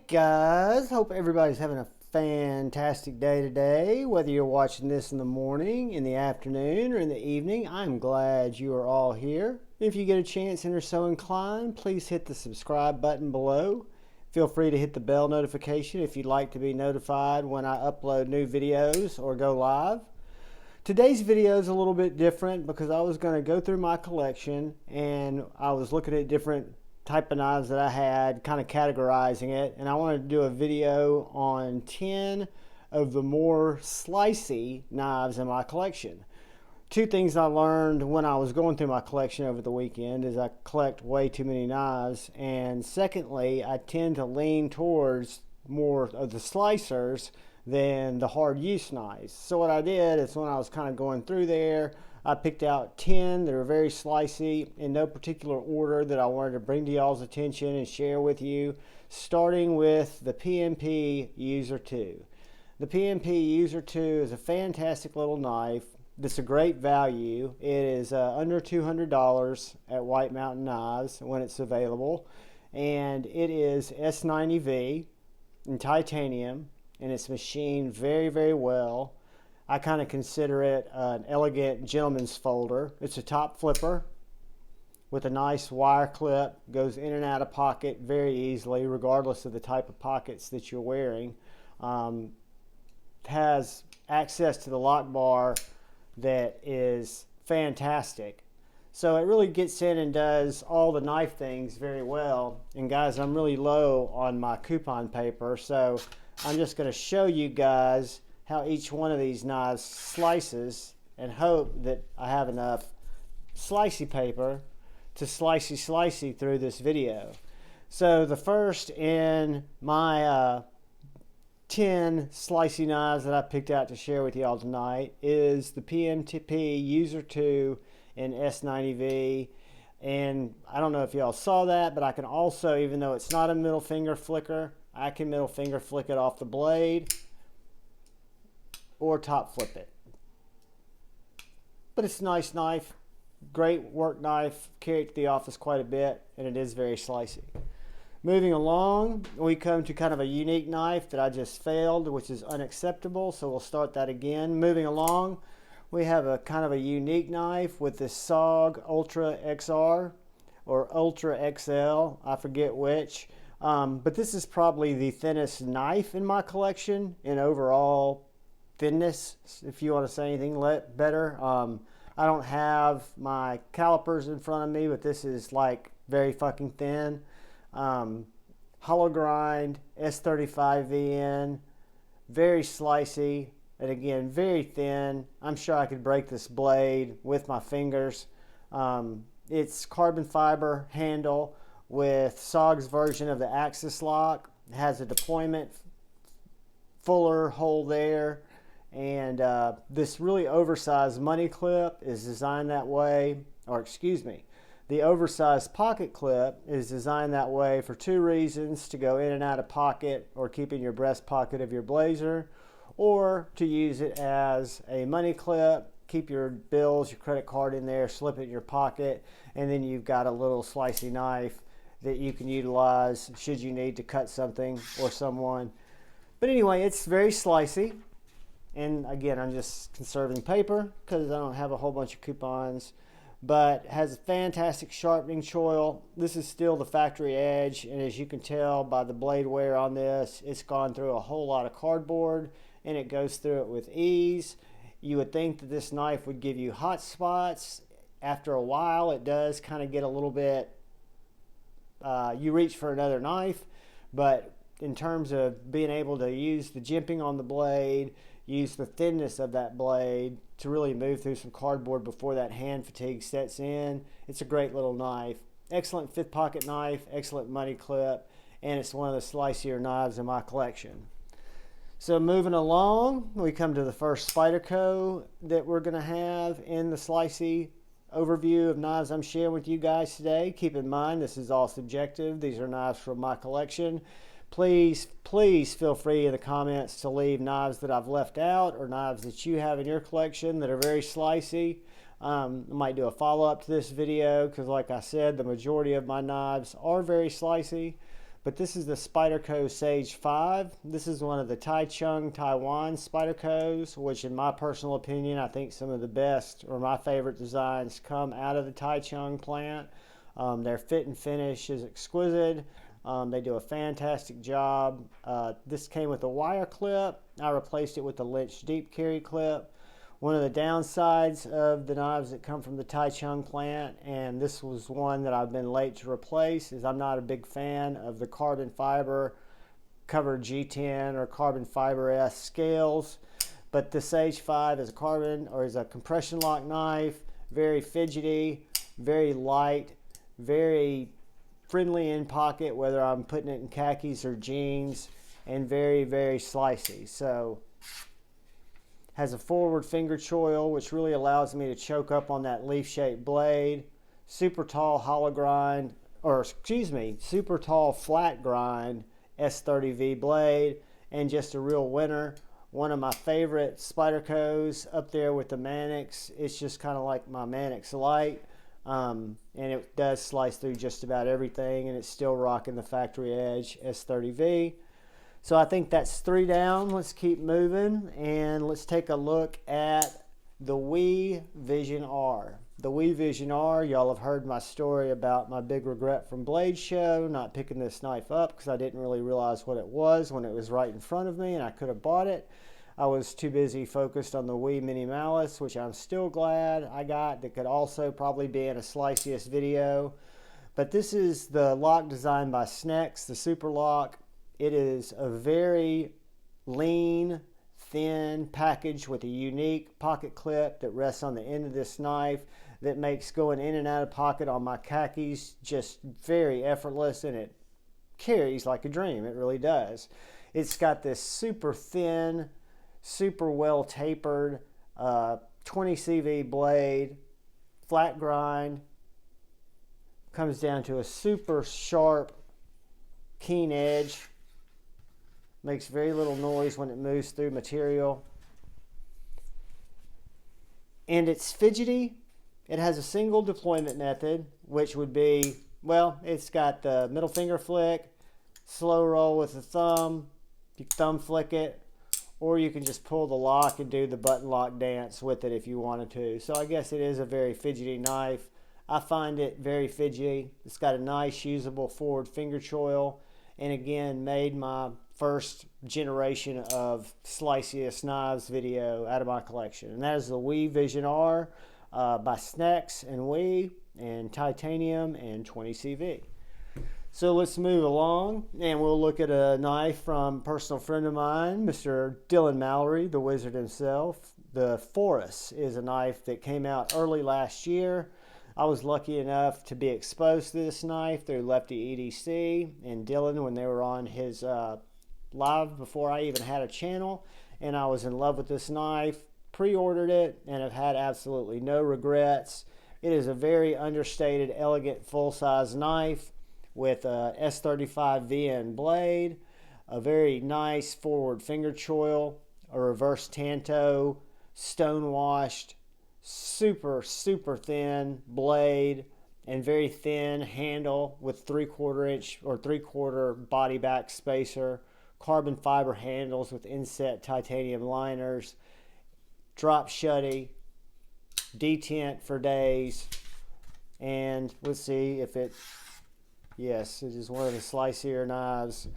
guys, hope everybody's having a fantastic day today. Whether you're watching this in the morning, in the afternoon, or in the evening, I'm glad you are all here. If you get a chance and are so inclined, please hit the subscribe button below. Feel free to hit the bell notification if you'd like to be notified when I upload new videos or go live. Today's video is a little bit different because I was going to go through my collection and I was looking at different type of knives that I had, kind of categorizing it, and I wanted to do a video on 10 of the more slicey knives in my collection. Two things I learned when I was going through my collection over the weekend is I collect way too many knives, and secondly, I tend to lean towards more of the slicers than the hard use knives. So what I did is when I was kind of going through there, I picked out 10 that are very slicey in no particular order that I wanted to bring to y'all's attention and share with you, starting with the PMP User 2. The PMP User 2 is a fantastic little knife that's a great value. It is under $200 at White Mountain Knives when it's available, and it is S90V in titanium, and it's machined very, very well. I kind of consider it an elegant gentleman's folder. It's a top flipper with a nice wire clip, goes in and out of pocket very easily regardless of the type of pockets that you're wearing. Has access to the lock bar that is fantastic. So it really gets in and does all the knife things very well. And guys, I'm really low on my coupon paper, so I'm just going to show you guys how each one of these knives slices and hope that I have enough slicey paper to slicey through this video. So the first in my 10 slicey knives that I picked out to share with y'all tonight is the PMP User 2 in S90V. And I don't know if y'all saw that, but I can also, even though it's not a middle finger flicker, I can middle finger flick it off the blade or top flip it. But it's a nice knife, great work knife, carry it to the office quite a bit, and it is very slicey. Moving along, we come to kind of a unique knife that I just failed, which is unacceptable, so we'll start that again. Moving along, we have a kind of a unique knife with this SOG Ultra XR or Ultra XL, I forget which. But this is probably the thinnest knife in my collection in overall thinness, if you want to say anything better. I don't have my calipers in front of me, but this is like very fucking thin. Hollow grind, S35VN, very slicey, and again, very thin. I'm sure I could break this blade with my fingers. It's carbon fiber handle with SOG's version of the axis lock. It has a deployment fuller hole there, and this really oversized money clip is designed that way, or excuse me, the oversized pocket clip is designed that way for two reasons: to go in and out of pocket or keep in your breast pocket of your blazer, or to use it as a money clip, keep your bills, your credit card in there, slip it in your pocket, and then you've got a little slicey knife that you can utilize should you need to cut something or someone. But anyway, it's very slicey. And again, I'm just conserving paper because I don't have a whole bunch of coupons. But has a fantastic sharpening choil. This is still the factory edge, and as you can tell by the blade wear on this, it's gone through a whole lot of cardboard, and it goes through it with ease. You would think that this knife would give you hot spots. After a while, it does kind of get a little bit, you reach for another knife, but in terms of being able to use the jimping on the blade, use the thinness of that blade to really move through some cardboard before that hand fatigue sets in, it's a great little knife. Excellent fifth pocket knife, excellent money clip, and it's one of the slicier knives in my collection. So moving along, we come to the first Spyderco that we're going to have in the slicey overview of knives I'm sharing with you guys today. Keep in mind, this is all subjective. These are knives from my collection. Please feel free in the comments to leave knives that I've left out or knives that you have in your collection that are very slicey. I might do a follow-up to this video because, like I said, the majority of my knives are very slicey. But this is the Spyderco Sage 5. This is one of the Taichung, Taiwan Spydercos, which in my personal opinion, I think some of the best or my favorite designs come out of the Taichung plant. Their fit and finish is exquisite. They do a fantastic job. This came with a wire clip. I replaced it with the Lynch deep carry clip. One of the downsides of the knives that come from the Taichung plant, and this was one that I've been late to replace, is I'm not a big fan of the carbon fiber covered G10 or carbon fiber S scales. But the Sage 5 is a carbon or is a compression lock knife, very fidgety, very light, very friendly in pocket, whether I'm putting it in khakis or jeans, and very, very slicey. So has a forward finger choil, which really allows me to choke up on that leaf-shaped blade. Super tall hollow grind, or excuse me, super tall flat grind S30V blade, and just a real winner. One of my favorite Spydercos, up there with the Mannix. It's just kind of like my Mannix Light, and it does slice through just about everything, and it's still rocking the factory edge S30V. So I think that's 3 down. Let's keep moving, and let's take a look at the Wii Vision R. The Wii Vision R, y'all have heard my story about my big regret from Blade Show, not picking this knife up because I didn't really realize what it was when it was right in front of me and I could have bought it. I was too busy focused on the Wii Mini Malice, which I'm still glad I got. That could also probably be in a Sliciest video. But this is the lock designed by Snex, the Super Lock. It is a very lean, thin package with a unique pocket clip that rests on the end of this knife that makes going in and out of pocket on my khakis just very effortless, and it carries like a dream. It really does. It's got this super thin, super well tapered 20 CV blade, flat grind, comes down to a super sharp, keen edge. Makes very little noise when it moves through material. And it's fidgety. It has a single deployment method, which would be, well, it's got the middle finger flick, slow roll with the thumb, you thumb flick it, or you can just pull the lock and do the button lock dance with it if you wanted to. So I guess it is a very fidgety knife. I find it very fidgety. It's got a nice usable forward finger choil, and again, made my first generation of Sliciest Knives video out of my collection. And that is the Wii Vision R by Snex and Wii, and titanium and 20 CV. So let's move along, and we'll look at a knife from a personal friend of mine, Mr. Dylan Mallery, the wizard himself. The Phorus is a knife that came out early last year. I was lucky enough to be exposed to this knife through Lefty EDC and Dylan when they were on his live before I even had a channel, and I was in love with this knife, pre-ordered it, and have had absolutely no regrets. It is a very understated, elegant, full-size knife with a S35 VN blade, a very nice forward finger choil, a reverse tanto, stone washed, super thin blade, and very thin handle with 3/4 inch or 3/4 body back spacer, carbon fiber handles with inset titanium liners, drop shutty, detent for days, and let's see if it, yes, it is one of the slicier knives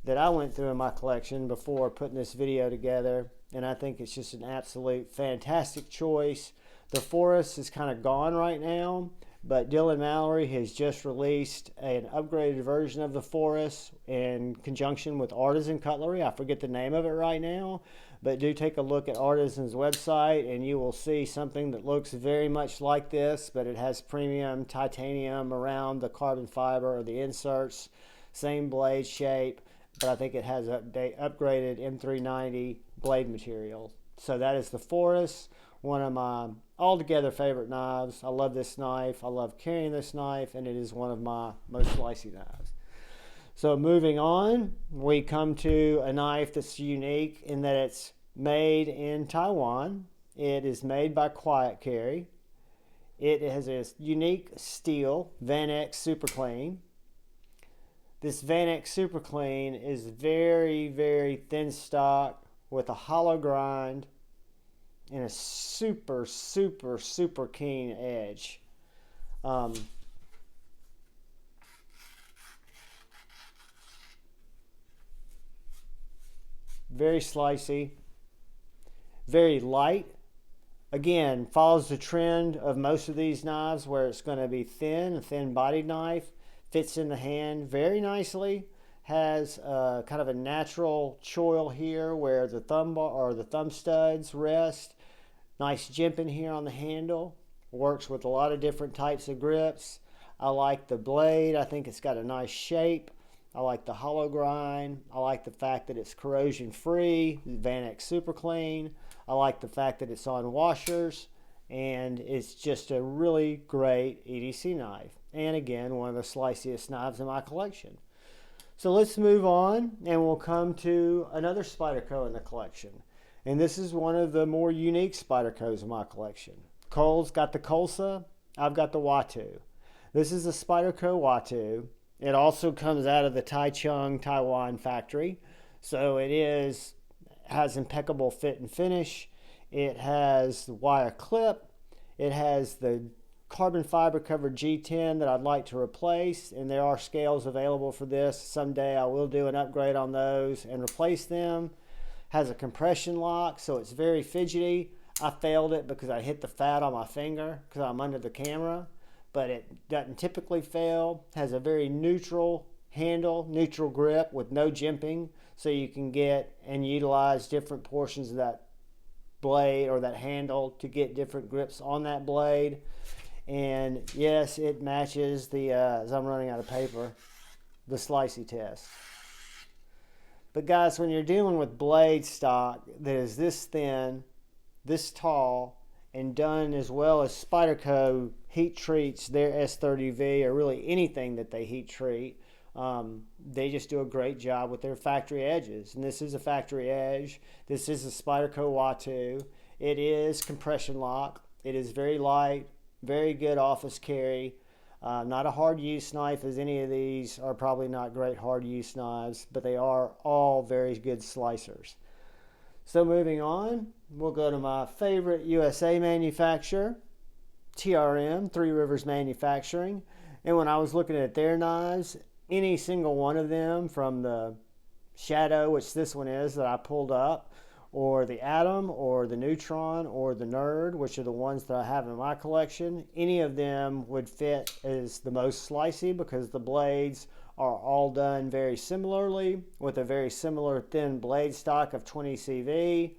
that I went through in my collection before putting this video together, and I think it's just an absolute fantastic choice. The Phorus is kind of gone right now, but Dylan Mallery has just released an upgraded version of the Phorus in conjunction with Artisan Cutlery. I forget the name of it right now, but do take a look at Artisan's website and you will see something that looks very much like this, but it has premium titanium around the carbon fiber or the inserts, same blade shape, but I think it has upgraded M390 blade material. So that is the Phorus, one of my altogether favorite knives. I love this knife. I love carrying this knife, and it is one of my most slicey knives. So moving on, we come to a knife that's unique in that it's made in Taiwan. It is made by Quiet Carry. It has a unique steel, Van X Super Clean. This Vanek Super Clean is very, very thin stock with a hollow grind and a super, super, super keen edge. Very slicey, very light. Again, follows the trend of most of these knives where it's going to be thin, a thin-bodied knife, fits in the hand very nicely, has kind of a natural choil here where the thumb bar or the thumb studs rest. Nice jimping here on the handle. Works with a lot of different types of grips. I like the blade. I think it's got a nice shape. I like the hollow grind. I like the fact that it's corrosion free. Vanek Super Clean. I like the fact that it's on washers, and it's just a really great EDC knife. And again, one of the sliciest knives in my collection. So let's move on, and we'll come to another Spyderco in the collection. And this is one of the more unique Spydercos in my collection. Cole's got the Colsa. I've got the Watu. This is the Spyderco Watu. It also comes out of the Taichung, Taiwan factory. So it has impeccable fit and finish. It has the wire clip. It has the carbon fiber covered G10 that I'd like to replace. And there are scales available for this. Someday I will do an upgrade on those and replace them. Has a compression lock, so it's very fidgety. I failed it because I hit the fat on my finger because I'm under the camera. But it doesn't typically fail. Has a very neutral handle, neutral grip with no jimping, so you can get and utilize different portions of that blade or that handle to get different grips on that blade. And yes, it matches the, as I'm running out of paper, the Slicey test. But guys, when you're dealing with blade stock that is this thin, this tall, and done as well as Spyderco heat treats their S30V or really anything that they heat treat, they just do a great job with their factory edges. And this is a factory edge. This is a Spyderco Watu. It is compression lock. It is very light, very good office carry. Not a hard use knife, as any of these are probably not great hard use knives, but they are all very good slicers. So moving on, we'll go to my favorite USA manufacturer, TRM, Three Rivers Manufacturing. And when I was looking at their knives, any single one of them, from the Shaddow, which this one is that I pulled up, or the Atom, or the Neutron, or the Nerd, which are the ones that I have in my collection, any of them would fit as the most slicey because the blades are all done very similarly with a very similar thin blade stock of 20 CV.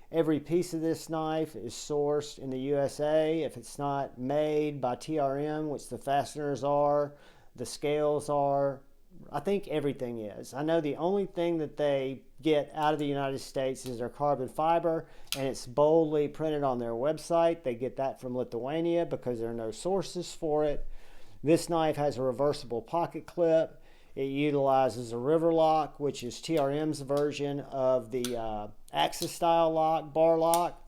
Every piece of this knife is sourced in the USA. If it's not made by TRM, which the fasteners are, the scales are, I think everything is. I know the only thing that they get out of the United States is their carbon fiber, and it's boldly printed on their website. They get that from Lithuania because there are no sources for it. This knife has a reversible pocket clip. It utilizes a river lock, which is TRM's version of the Axis style lock, bar lock.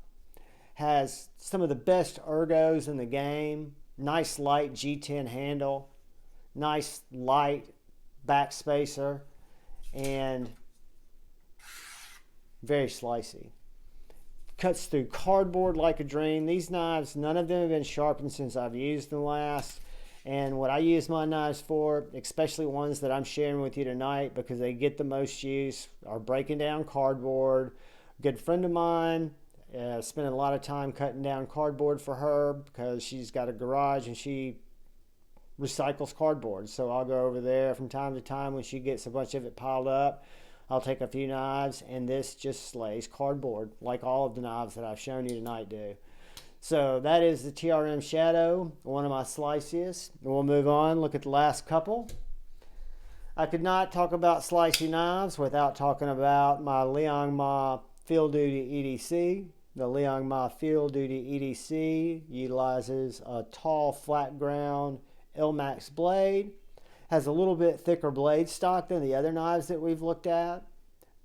Has some of the best ergos in the game. Nice light G10 handle. Nice light back spacer. And very slicey. Cuts through cardboard like a dream. These knives, none of them have been sharpened since I've used them last. And what I use my knives for, especially ones that I'm sharing with you tonight because they get the most use, are breaking down cardboard. A good friend of mine, spent a lot of time cutting down cardboard for her because she's got a garage and she recycles cardboard. So I'll go over there from time to time when she gets a bunch of it piled up. I'll take a few knives, and this just slays cardboard like all of the knives that I've shown you tonight do. So that is the TRM Shaddow, one of my sliciest. We'll move on, look at the last couple. I could not talk about slicey knives without talking about my Liangma Field Duty EDC. The Liangma Field Duty EDC utilizes a tall flat ground L-Max blade. Has a little bit thicker blade stock than the other knives that we've looked at.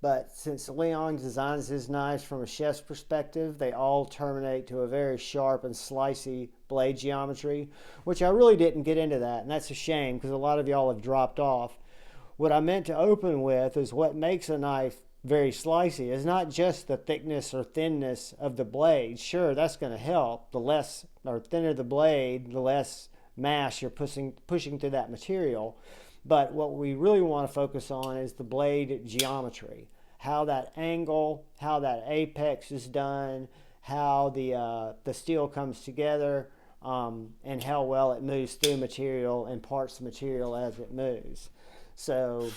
But since Liong designs his knives from a chef's perspective, they all terminate to a very sharp and slicey blade geometry, which I really didn't get into that, and that's a shame because a lot of y'all have dropped off. What I meant to open with is what makes a knife very slicey is not just the thickness or thinness of the blade. Sure, that's going to help. The less or thinner the blade, the less mass you're pushing through that material. But what we really want to focus on is the blade geometry. How that angle, how that apex is done, how the steel comes together, and how well it moves through material and parts the material as it moves. So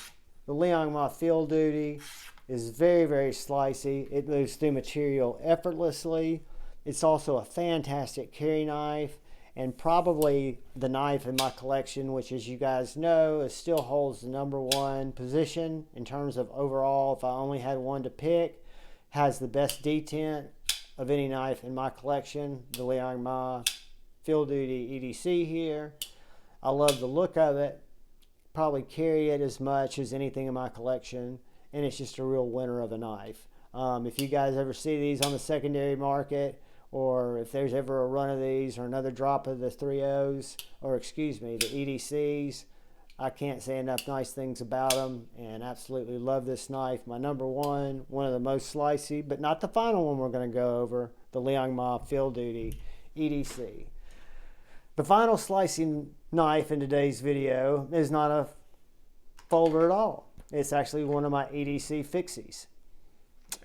the Liangma Field Duty is very, very slicey. It moves through material effortlessly. It's also a fantastic carry knife, and probably the knife in my collection, which, as you guys know, it still holds the #1 position in terms of overall. If I only had one to pick, has the best detent of any knife in my collection, the Liangma Field Duty EDC here. I love the look of it. Probably carry it as much as anything in my collection, and it's just a real winner of a knife. If you guys ever see these on the secondary market, or if there's ever a run of these or another drop of the 3.0s, or excuse me, the EDCs, I can't say enough nice things about them, and absolutely love this knife. My #1, one of the most slicey, but not the final one we're going to go over, the Liangma Field Duty EDC. The final slicing knife in today's video is not a folder at all. It's actually one of my EDC fixies.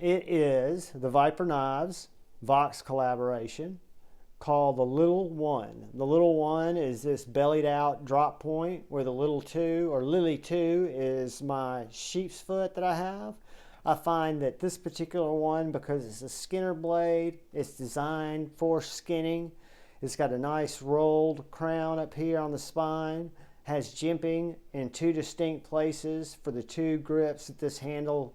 It is the Viper Knives Vox collaboration called the Little One. The Little One is this bellied out drop point, where the Little 2 or Lily 2 is my sheep's foot that I have. I find that this particular one, because it's a skinner blade, it's designed for skinning. It's got a nice rolled crown up here on the spine, has jimping in 2 distinct places for the 2 grips that this handle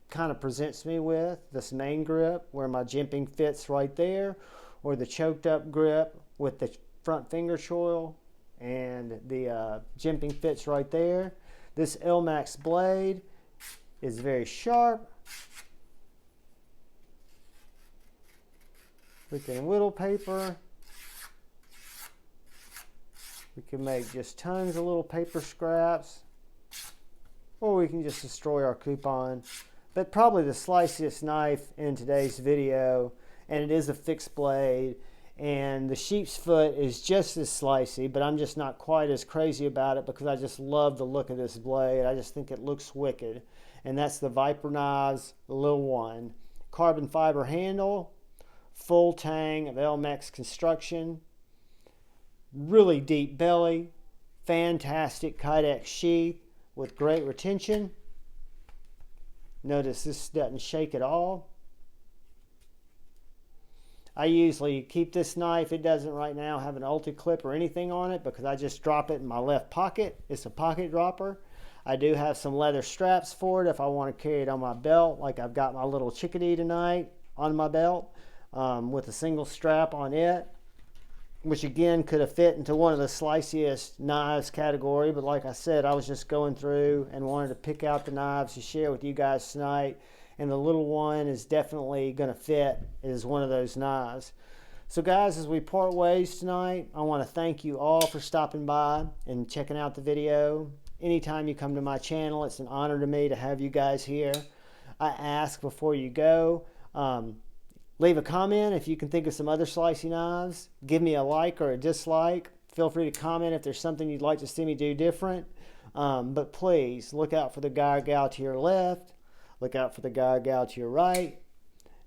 kind of presents me with. This main grip where my jimping fits right there, or the choked up grip with the front finger choil and the jimping fits right there. This L-Max blade is very sharp. We can whittle paper. We can make just tons of little paper scraps, or we can just destroy our coupon. But probably the sliciest knife in today's video, and it is a fixed blade, and the sheep's foot is just as slicey, but I'm just not quite as crazy about it because I just love the look of this blade. I just think it looks wicked. And that's the Viper Knives Lil 1. Carbon fiber handle, full tang of L-Max construction, really deep belly, fantastic Kydex sheath with great retention. Notice this doesn't shake at all. I usually keep this knife. It doesn't right now have an ulti clip or anything on it because I just drop it in my left pocket. It's a pocket dropper. I do have some leather straps for it if I want to carry it on my belt, like I've got my little chickadee tonight on my belt with a single strap on it, which again could have fit into one of the sliciest knives category, but like I said, I was just going through and wanted to pick out the knives to share with you guys tonight, and the Little One is definitely going to fit as one of those knives. So guys, as we part ways tonight, I want to thank you all for stopping by and checking out the video. Anytime you come to my channel, it's an honor to me to have you guys here. I ask before you go, leave a comment if you can think of some other slicey knives. Give me a like or a dislike. Feel free to comment if there's something you'd like to see me do different. But please look out for the guy or gal to your left. Look out for the guy or gal to your right.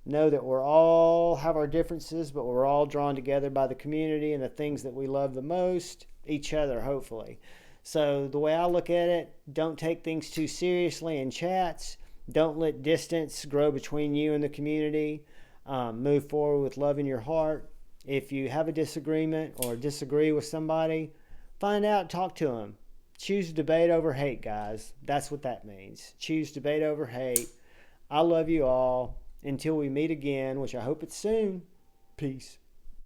Know that we're all have our differences, but we're all drawn together by the community and the things that we love the most, each other, hopefully. So the way I look at it, don't take things too seriously in chats. Don't let distance grow between you and the community. Move forward with love in your heart. If you have a disagreement or disagree with somebody, find out, talk to them. Choose debate over hate, guys. That's what that means. Choose debate over hate. I love you all. Until we meet again, which I hope it's soon. Peace.